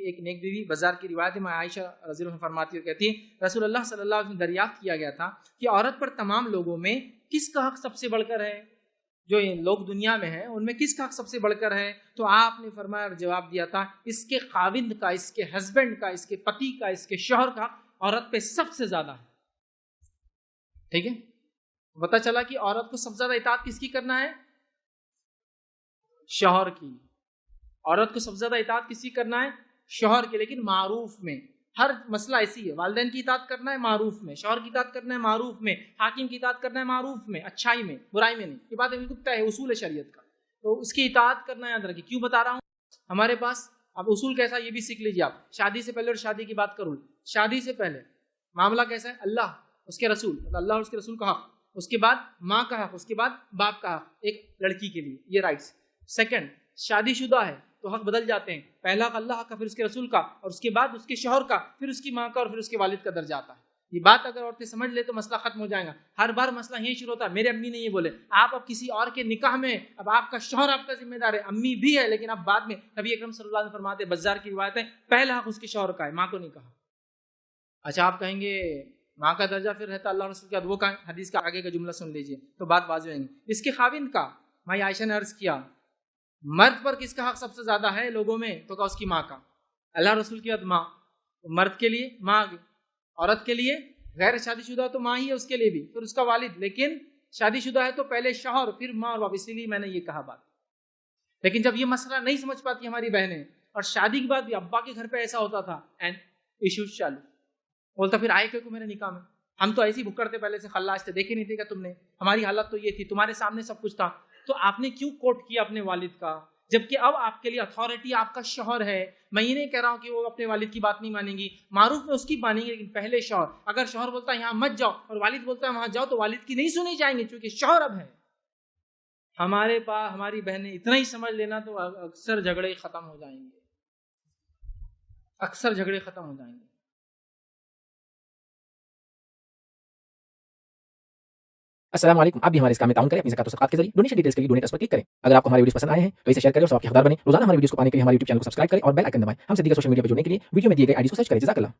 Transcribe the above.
ایک نیک بیوی بازار کی روایت میں عائشہ رضی اللہ عنہا فرماتی ہے، کہتی ہے رسول اللہ صلی اللہ علیہ وسلم دریافت کیا گیا تھا کہ عورت پر تمام لوگوں میں کس کا حق سب سے بڑھ کر ہے، جو لوگ دنیا میں ہیں ان میں کس کا حق سب سے بڑھ کر ہے؟ تو آپ نے فرمایا اور جواب دیا تھا اس کے خاوند کا، اس کے ہسبینڈ کا، اس کے پتی کا، اس کے شوہر کا عورت پہ سب سے زیادہ ہے۔ ٹھیک ہے، پتہ چلا کہ عورت کو سب سے زیادہ اطاعت کس کی کرنا ہے؟ شوہر کی۔ عورت کو سب سے زیادہ اطاعت کس کی کرنا ہے؟ شوہر کی، لیکن معروف میں۔ ہر مسئلہ ایسی ہے، والدین کی اطاعت کرنا ہے معروف میں، شوہر کی اطاعت کرنا ہے معروف میں، حاکم کی اطاعت کرنا ہے معروف میں، اچھائی میں، برائی میں نہیں۔ یہ بات بالکل طے ہے، اصول ہے شریعت کا، تو اس کی اطاعت کرنا یاد رکھیے۔ کیوں بتا رہا ہوں؟ ہمارے پاس اب اصول کیسا یہ بھی سیکھ لیجیے آپ۔ شادی سے پہلے اور شادی کی بات کروں، شادی سے پہلے معاملہ کیسا ہے؟ اللہ، اس کے رسول، اللہ اور اس کے رسول کا حق، اس کے بعد ماں کا حق، اس کے بعد باپ کا حق ایک لڑکی کے لیے، یہ رائٹس۔ سیکنڈ، شادی شدہ ہے تو حق بدل جاتے ہیں، پہلا حق اللہ کا، پھر اس کے رسول کا، اور اس کے بعد اس کے شوہر کا، پھر اس کی ماں کا، اور پھر اس کے والد کا درجہ آتا ہے۔ یہ بات اگر عورتیں سمجھ لے تو مسئلہ ختم ہو جائے گا۔ ہر بار مسئلہ یہی شروع ہوتا ہے، میرے امی نے یہ بولے، آپ اب کسی اور کے نکاح میں، اب آپ کا شوہر آپ کا ذمہ دار ہے، امی بھی ہے لیکن اب بعد میں۔ نبی اکرم صلی اللہ علیہ وسلم فرماتے ہیں، بزار کی روایت ہے، پہلا حق اس کے شوہر کا ہے، ماں کو نہیں کہا۔ اچھا آپ کہیں گے ماں کا درجہ پھر رہتا اللہ رسول کے بعد، وہ حدیث کا آگے کا جملہ سن لیجئے تو بات واضح ہو جائے گی۔ اس کے خاوند کا، ماں عائشہ نے عرض کیا مرد پر کس کا حق سب سے زیادہ ہے لوگوں میں؟ تو کہا اس کی ماں کا۔ اللہ رسول کی بعد ماں، مرد کے لیے ماں آگے، عورت کے لیے غیر شادی شدہ تو ماں ہی ہے، اس کے لیے بھی، پھر اس کا والد، لیکن شادی شدہ ہے تو پہلے شوہر پھر ماں اور باپ، اسی لیے میں نے یہ کہا بات۔ لیکن جب یہ مسئلہ نہیں سمجھ پاتی ہماری بہنیں، اور شادی کے بعد بھی ابا کے گھر پہ ایسا ہوتا تھا، اینڈ ایشوز چالو، بولتا پھر آئے کیوں میرے نکاح میں؟ ہم تو ایسے ہی بھکڑتے پہلے سے، خلاص تھے، دیکھے نہیں تھے کیا تم نے؟ ہماری حالت تو یہ تھی، تمہارے سامنے سب کچھ تھا، تو آپ نے کیوں کوٹ کیا اپنے والد کا؟ جبکہ اب آپ کے لیے اتھارٹی آپ کا شوہر ہے۔ میں یہ نہیں کہہ رہا ہوں کہ وہ اپنے والد کی بات نہیں مانیں گی، معروف میں اس کی مانیں گی، لیکن پہلے شوہر۔ اگر شوہر بولتا ہے یہاں مت جاؤ اور والد بولتا ہے وہاں جاؤ، تو والد کی نہیں سنی جائیں گے، چونکہ شوہر اب ہے۔ ہمارے پاس ہماری بہنیں اتنا ہی سمجھ لینا تو اکثر جھگڑے ختم ہو جائیں گے، اکثر جھگڑے ختم ہو جائیں گے۔ السلام علیکم، آپ بھی ہمارے اس کام میں تعاون کریں اپنی زکات و صدقات کے ذریعے۔ ڈونیشن ڈیٹیلز کے لیے ڈونیٹ اس پر کلک کریں۔ اگر آپ کو ہمارے ویڈیوز پسند آئے ہیں تو اسے شیئر کریں اور سب کے حقدار بنیں۔ روزانہ ہمارے ویڈیوز کو پانے کے لیے ہمارے یوٹیوب چینل کو سبسکرائب کریں اور بیل آئکن دبائیں۔ ہم سے دیگر سوشل میڈیا پہ جڑنے کے لیے ویڈیو میں دیے گئے آئی ڈی کو سرچ کریں۔ جزاک اللہ۔